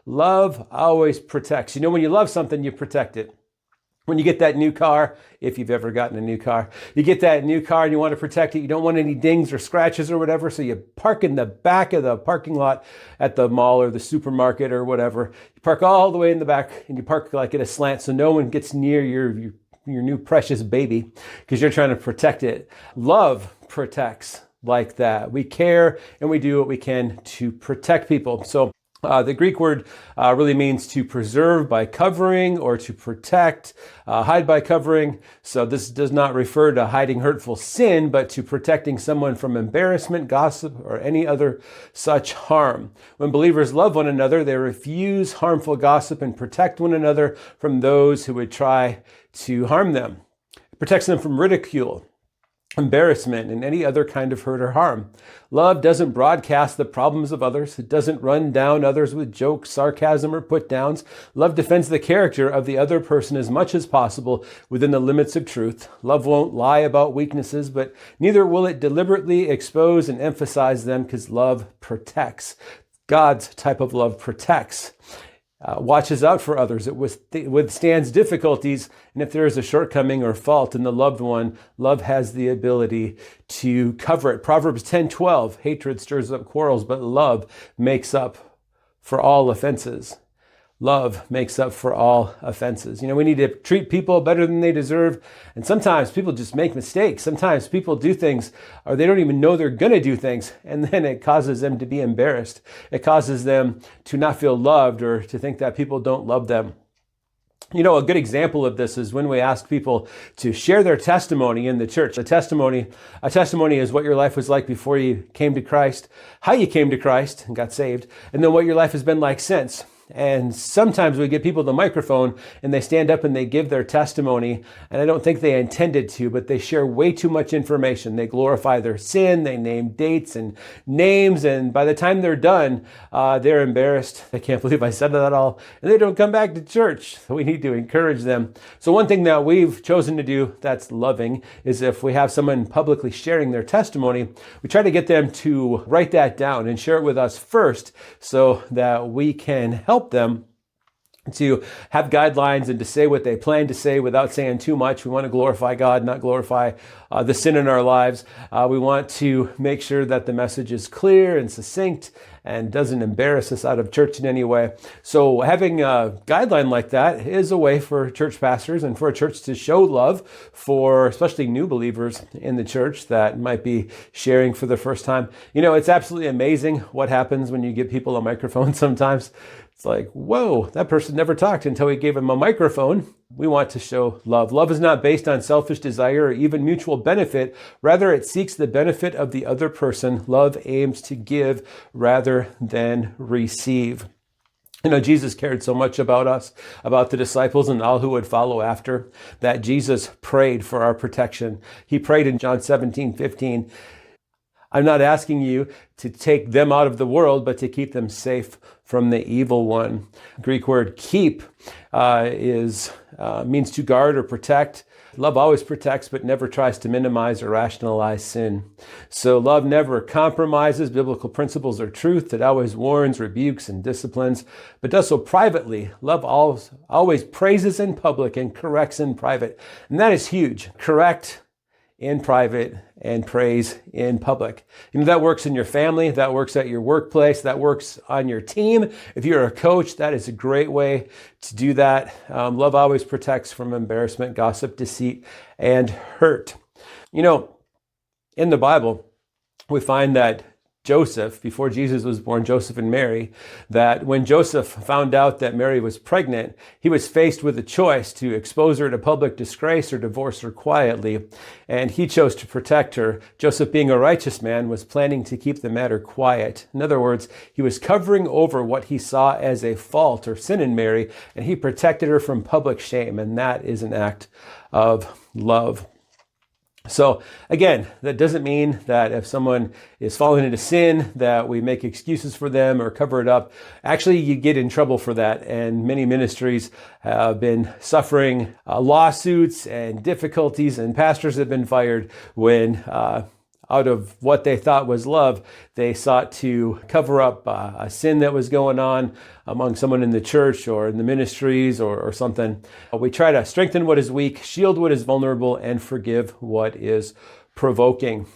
Love always protects. You know, when you love something, you protect it. When you get that new car, if you've ever gotten a new car, you get that new car and you want to protect it. You don't want any dings or scratches or whatever. So you park in the back of the parking lot at the mall or the supermarket or whatever. You park all the way in the back and you park like at a slant so no one gets near your new precious baby because you're trying to protect it. Love protects like that. We care and we do what we can to protect people. So the Greek word really means to preserve by covering or to protect, hide by covering. So this does not refer to hiding hurtful sin, but to protecting someone from embarrassment, gossip, or any other such harm. When believers love one another, they refuse harmful gossip and protect one another from those who would try to harm them. It protects them from ridicule, embarrassment, and any other kind of hurt or harm. Love doesn't broadcast the problems of others. It doesn't run down others with jokes, sarcasm, or put downs. Love defends the character of the other person as much as possible within the limits of truth. Love won't lie about weaknesses, but neither will it deliberately expose and emphasize them, because love protects. God's type of love protects. Watches out for others. It withstands difficulties. And if there is a shortcoming or fault in the loved one, love has the ability to cover it. Proverbs 10:12, hatred stirs up quarrels, but love makes up for all offenses. Love makes up for all offenses. You know, we need to treat people better than they deserve. And sometimes people just make mistakes. Sometimes people do things or they don't even know they're going to do things. And then it causes them to be embarrassed. It causes them to not feel loved or to think that people don't love them. You know, a good example of this is when we ask people to share their testimony in the church. A testimony is what your life was like before you came to Christ, how you came to Christ and got saved, and then what your life has been like since. And sometimes we get people the microphone and they stand up and they give their testimony. And I don't think they intended to, but they share way too much information. They glorify their sin. They name dates and names. And by the time they're done, they're embarrassed. I can't believe I said that all. And they don't come back to church. So we need to encourage them. So one thing that we've chosen to do that's loving is if we have someone publicly sharing their testimony, we try to get them to write that down and share it with us first so that we can help them to have guidelines and to say what they plan to say without saying too much. We want to glorify God, not glorify the sin in our lives. We want to make sure that the message is clear and succinct and doesn't embarrass us out of church in any way. So having a guideline like that is a way for church pastors and for a church to show love for especially new believers in the church that might be sharing for the first time. You know, it's absolutely amazing what happens when you give people a microphone sometimes. It's like, whoa, that person never talked until we gave him a microphone. We want to show love. Love is not based on selfish desire or even mutual benefit. Rather, it seeks the benefit of the other person. Love aims to give rather than receive. You know, Jesus cared so much about us, about the disciples and all who would follow after, that Jesus prayed for our protection. He prayed in John 17:15, I'm not asking you to take them out of the world, but to keep them safe from the evil one. Greek word keep means to guard or protect. Love always protects, but never tries to minimize or rationalize sin. So love never compromises biblical principles or truth. It always warns, rebukes, and disciplines, but does so privately. Love always praises in public and corrects in private. And that is huge. Correct in private and praise in public. You know, that works in your family, that works at your workplace, that works on your team. If you're a coach, that is a great way to do that. Love always protects from embarrassment, gossip, deceit, and hurt. You know, in the Bible, we find that Joseph, before Jesus was born, Joseph and Mary, that when Joseph found out that Mary was pregnant, he was faced with a choice to expose her to public disgrace or divorce her quietly. And he chose to protect her. Joseph, being a righteous man, was planning to keep the matter quiet. In other words, he was covering over what he saw as a fault or sin in Mary, and he protected her from public shame. And that is an act of love. So again, that doesn't mean that if someone is falling into sin that we make excuses for them or cover it up. Actually, you get in trouble for that. And many ministries have been suffering lawsuits and difficulties, and pastors have been fired when out of what they thought was love, they sought to cover up a sin that was going on among someone in the church or in the ministries or something. We try to strengthen what is weak, shield what is vulnerable, and forgive what is provoking.